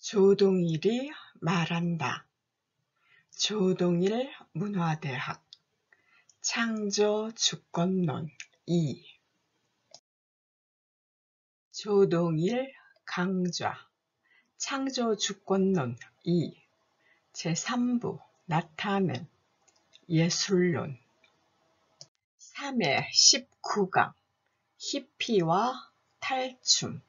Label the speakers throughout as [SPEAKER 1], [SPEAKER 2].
[SPEAKER 1] 조동일이 말한다. 조동일 문화대학 창조주권론 2 조동일 강좌 창조주권론 2 제3부 나타낸 예술론 3회 19강 히피와 탈춤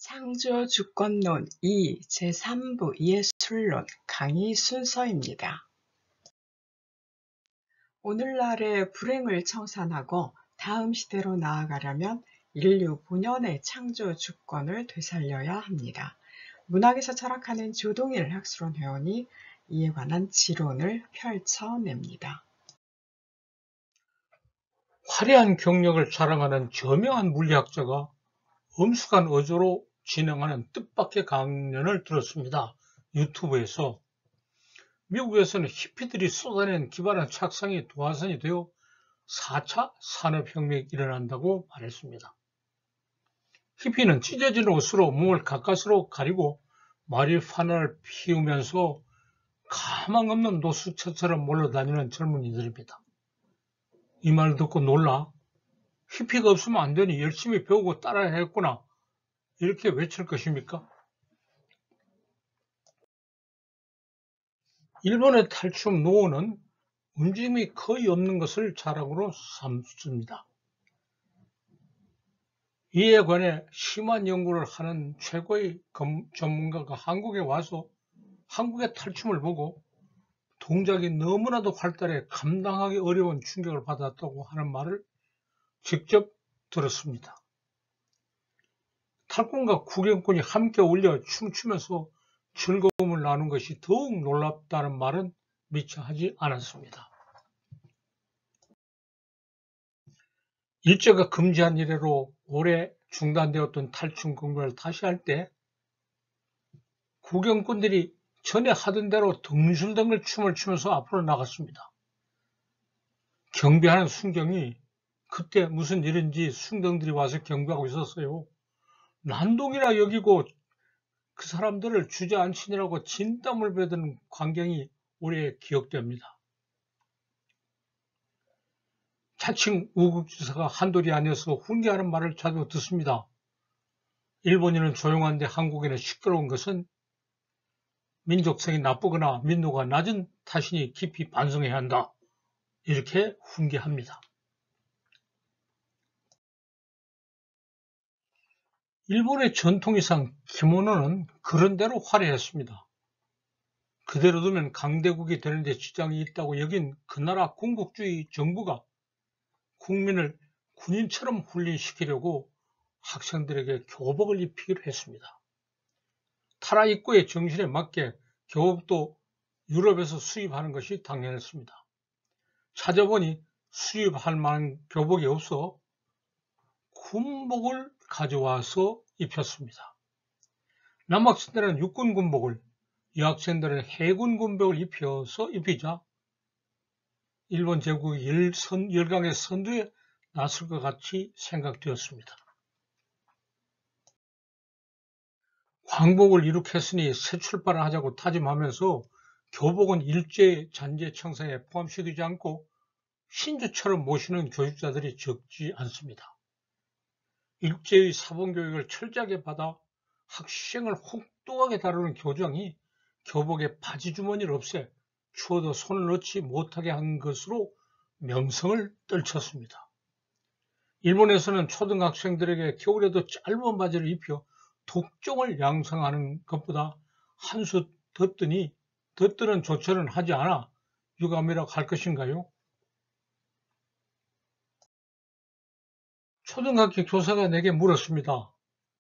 [SPEAKER 1] 창조주권론 2 제3부 예술론 강의 순서입니다. 오늘날의 불행을 청산하고 다음 시대로 나아가려면 인류 본연의 창조주권을 되살려야 합니다. 문학에서 철학하는 조동일 학술원 회원이 이에 관한 지론을 펼쳐냅니다.
[SPEAKER 2] 화려한 경력을 자랑하는 저명한 물리학자가 엄숙한 어조로 진행하는 뜻밖의 강연을 들었습니다. 유튜브에서. 미국에서는 히피들이 쏟아낸 기발한 착상이 도화선이 되어 4차 산업혁명이 일어난다고 말했습니다. 히피는 찢어진 옷으로 몸을 가까스로 가리고 마리화나를 피우면서 가망 없는 노숙자처럼 몰려다니는 젊은이들입니다. 이 말 듣고 놀라 히피가 없으면 안 되니 열심히 배우고 따라야 했구나 이렇게 외칠 것입니까? 일본의 탈춤 노어는 움직임이 거의 없는 것을 자랑으로 삼습니다. 이에 관해 심한 연구를 하는 최고의 전문가가 한국에 와서 한국의 탈춤을 보고 동작이 너무나도 활달해 감당하기 어려운 충격을 받았다고 하는 말을 직접 들었습니다. 탈꾼과 구경꾼이 함께 올려 춤추면서 즐거움을 나눈 것이 더욱 놀랍다는 말은 미처 하지 않았습니다. 일제가 금지한 이래로 오래 중단되었던 탈춤 공연을 다시 할 때 구경꾼들이 전에 하던 대로 덩실덩실 춤을 추면서 앞으로 나갔습니다. 경비하는 순경이 그때 무슨 일인지 순경들이 와서 경비하고 있었어요. 난동이라 여기고 그 사람들을 주저앉히느라고 진땀을 빼드는 광경이 오래 기억됩니다. 자칭 우국지사가 한둘이 아니어서 훈계하는 말을 자주 듣습니다. 일본인은 조용한데 한국인은 시끄러운 것은 민족성이 나쁘거나 민노가 낮은 탓이니 깊이 반성해야 한다. 이렇게 훈계합니다. 일본의 전통의상 기모노는 그런대로 화려했습니다. 그대로 두면 강대국이 되는데 지장이 있다고 여긴 그 나라 군국주의 정부가 국민을 군인처럼 훈련시키려고 학생들에게 교복을 입히기로 했습니다. 타라 입구의 정신에 맞게 교복도 유럽에서 수입하는 것이 당연했습니다. 찾아보니 수입할 만한 교복이 없어 군복을 가져와서 입혔습니다. 남학생들은 육군 군복을, 여학생들은 해군 군복을 입히자 일본 제국이 열강의 선두에 나설 것 같이 생각되었습니다. 광복을 이룩했으니 새 출발을 하자고 다짐하면서 교복은 일제 잔재 청산에 포함시키지 않고 신주처럼 모시는 교육자들이 적지 않습니다. 일제의 사본교육을 철저하게 받아 학생을 혹독하게 다루는 교장이 교복에 바지주머니를 없애 추워도 손을 넣지 못하게 한 것으로 명성을 떨쳤습니다. 일본에서는 초등학생들에게 겨울에도 짧은 바지를 입혀 독종을 양성하는 것보다 한 수 덧드는 조처는 하지 않아 유감이라고 할 것인가요? 초등학교 교사가 내게 물었습니다.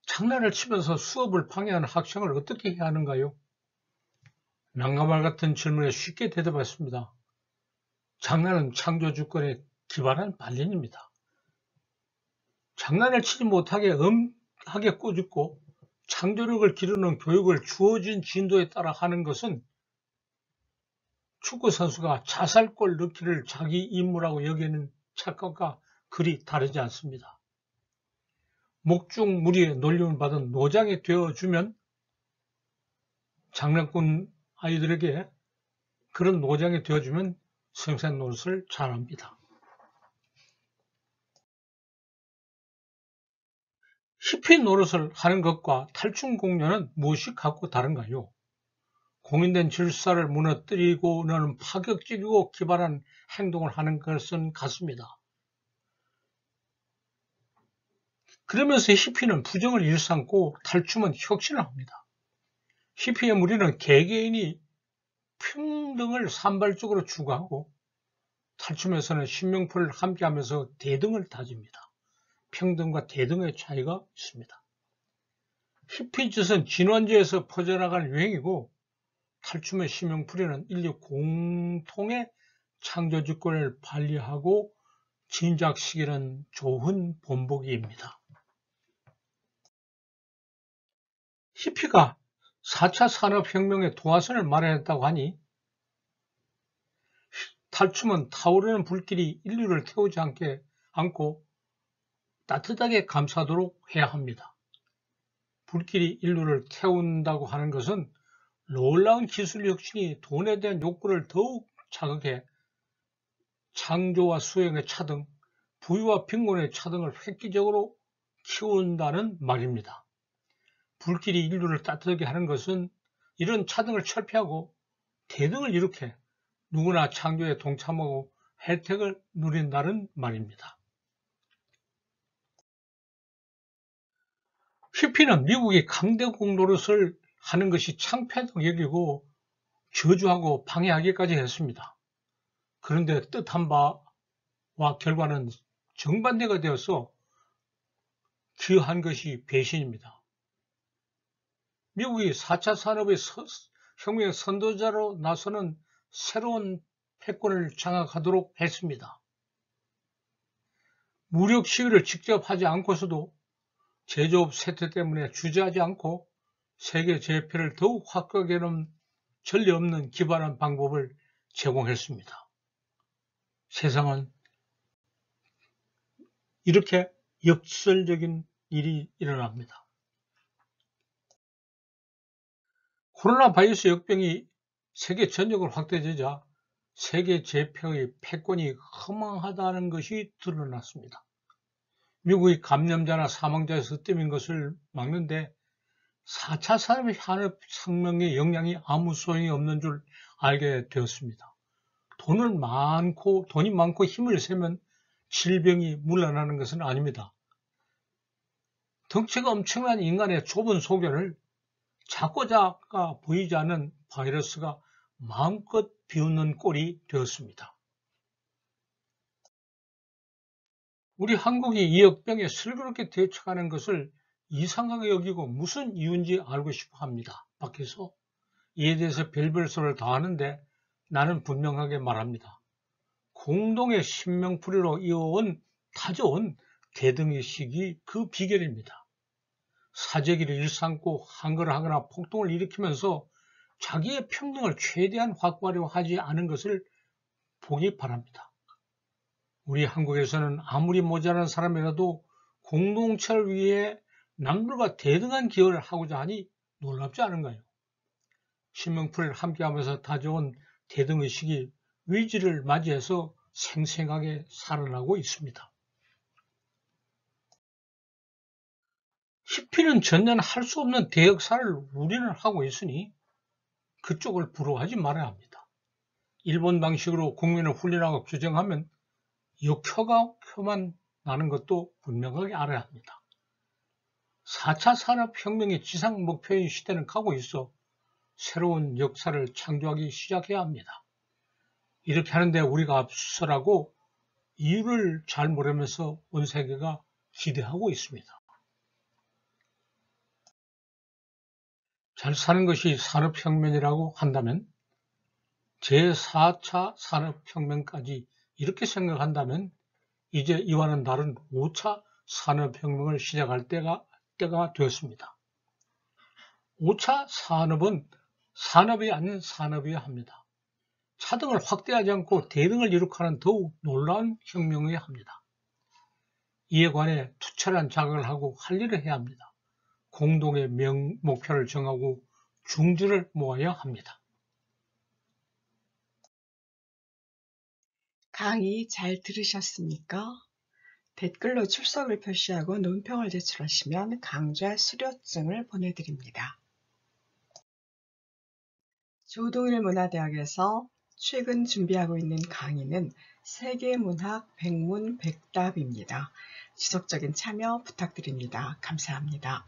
[SPEAKER 2] 장난을 치면서 수업을 방해하는 학생을 어떻게 해야 하는가요? 난감할 같은 질문에 쉽게 대답했습니다. 장난은 창조주권에 기반한 발린입니다. 장난을 치지 못하게 엄하게 꼬집고 창조력을 기르는 교육을 주어진 진도에 따라 하는 것은 축구선수가 자살골 넣기를 자기 임무라고 여기는 착각과 그리 다르지 않습니다. 목중 무리의 놀림을 받은 노장이 되어주면 장난꾼 아이들에게 그런 노장이 되어주면 생산 노릇을 잘합니다. 히피 노릇을 하는 것과 탈춤 공연은 무엇이 갖고 다른가요? 공인된 질서를 무너뜨리고는 파격적이고 기발한 행동을 하는 것은 같습니다. 그러면서 히피는 부정을 일삼고 탈춤은 혁신을 합니다. 히피의 무리는 개개인이 평등을 산발적으로 추구하고 탈춤에서는 신명풀을 함께하면서 대등을 다집니다. 평등과 대등의 차이가 있습니다. 히피짓은 진원지에서 퍼져나갈 유행이고 탈춤의 신명풀이는 인류 공통의 창조주권을 발휘하고 진작시키는 좋은 본보기입니다. 히피가 4차 산업혁명의 도화선을 마련했다고 하니 탈춤은 타오르는 불길이 인류를 태우지 않고 따뜻하게 감싸도록 해야 합니다. 불길이 인류를 태운다고 하는 것은 놀라운 기술 혁신이 돈에 대한 욕구를 더욱 자극해 창조와 수행의 차등, 부유와 빈곤의 차등을 획기적으로 키운다는 말입니다. 불길이 인류를 따뜻하게 하는 것은 이런 차등을 철폐하고 대등을 일으켜 누구나 창조에 동참하고 혜택을 누린다는 말입니다. 히피는 미국이 강대국 노릇을 하는 것이 창피하다고 여기고 저주하고 방해하기까지 했습니다. 그런데 뜻한 바와 결과는 정반대가 되어서 기여한 것이 배신입니다. 미국이 4차 산업의 혁명의 선도자로 나서는 새로운 패권을 장악하도록 했습니다. 무력 시위를 직접 하지 않고서도 제조업 쇠퇴 때문에 주저하지 않고 세계 제패를 더욱 확고하게 하는 전례 없는 기발한 방법을 제공했습니다. 세상은 이렇게 역설적인 일이 일어납니다. 코로나 바이러스 역병이 세계 전역으로 확대되자 세계 제패의 패권이 허망하다는 것이 드러났습니다. 미국이 감염자나 사망자의 숫땜인 것을 막는데 4차 산업혁명의 영향이 아무 소용이 없는 줄 알게 되었습니다. 돈이 많고 힘을 세면 질병이 물러나는 것은 아닙니다. 덩치가 엄청난 인간의 좁은 소견을 작고 작아 보이지 않는 바이러스가 마음껏 비웃는 꼴이 되었습니다. 우리 한국이 이 역병에 슬그럽게 대처하는 것을 이상하게 여기고 무슨 이유인지 알고 싶어 합니다. 밖에서 이에 대해서 별별 소리를 다 하는데 나는 분명하게 말합니다. 공동의 신명풀이로 다져온 대등의식이 그 비결입니다. 사재기를 일삼고 한거를 하거나 폭동을 일으키면서 자기의 평등을 최대한 확보하려 하지 않은 것을 보기 바랍니다. 우리 한국에서는 아무리 모자란 사람이라도 공동체를 위해 남들과 대등한 기여를 하고자 하니 놀랍지 않은가요? 신명풀이를 함께하면서 다져온 대등의식이 위기를 맞이해서 생생하게 살아나고 있습니다. 히피는 전혀 할 수 없는 대역사를 우리는 하고 있으니 그쪽을 부러워하지 말아야 합니다. 일본 방식으로 국민을 훈련하고 규정하면 역효만 나는 것도 분명하게 알아야 합니다. 4차 산업혁명의 지상 목표인 시대는 가고 있어 새로운 역사를 창조하기 시작해야 합니다. 이렇게 하는데 우리가 앞서라고 이유를 잘 모르면서 온 세계가 기대하고 있습니다. 잘 사는 것이 산업혁명이라고 한다면 제4차 산업혁명까지 이렇게 생각한다면 이제 이와는 다른 5차 산업혁명을 시작할 때가 되었습니다. 5차 산업은 산업이 아닌 산업이어야 합니다. 차등을 확대하지 않고 대등을 이룩하는 더욱 놀라운 혁명이어야 합니다. 이에 관해 투철한 자각을 하고 할 일을 해야 합니다. 공동의 목표를 정하고 중주를 모아야 합니다.
[SPEAKER 1] 강의 잘 들으셨습니까? 댓글로 출석을 표시하고 논평을 제출하시면 강좌 수료증을 보내드립니다. 조동일문화대학에서 최근 준비하고 있는 강의는 세계문학 백문백답입니다. 지속적인 참여 부탁드립니다. 감사합니다.